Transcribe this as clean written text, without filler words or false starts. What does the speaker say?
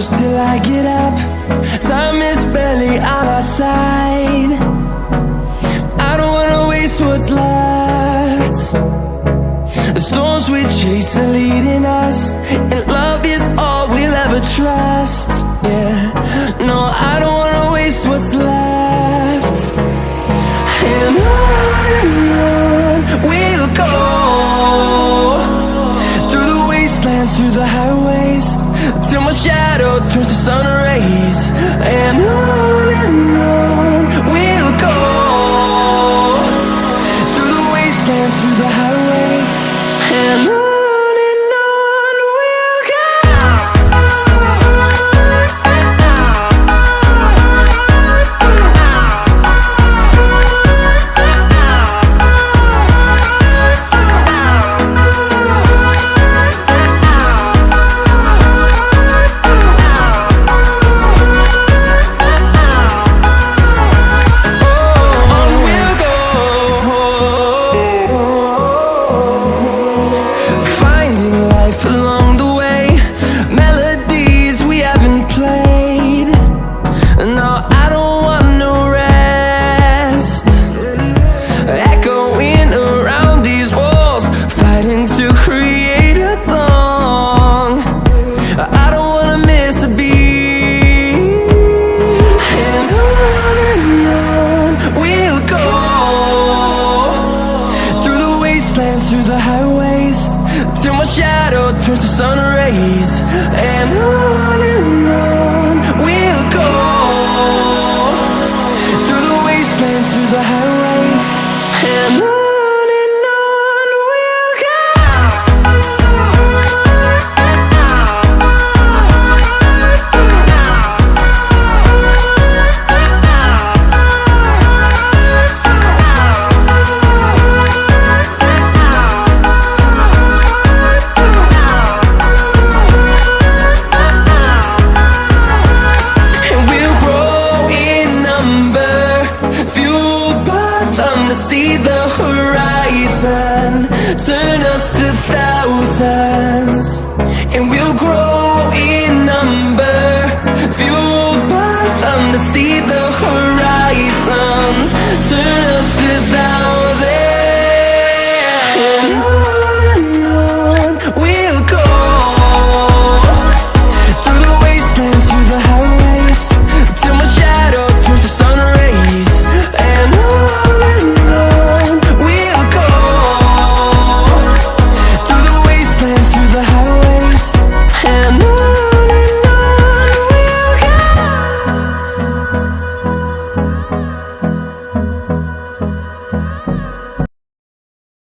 close till I get up. Time is barely on our side. I don't wanna waste what's left. The storms we chase are leading us, and love is all we'll ever trust. Yeah, no, I don't wanna waste what's left. And on we'll go, through the wastelands, through the highways, till my shadow turns to sun rays. And on we'll go, through the wastelands, through the highways, and on we'll go. Along the way, melodies we haven't played. No, I don't want no rest. Echoing around these walls, fighting to create a song. I don't wanna miss a beat. And on we'll go, through the wastelands, through the highways, till my shadow turns to sun rays. And on we'll go, through the wastelands, through the highways, and on we'll go. See the horizon, turn us to thousands, and we'll grow in number, fueled by them to see the horizon.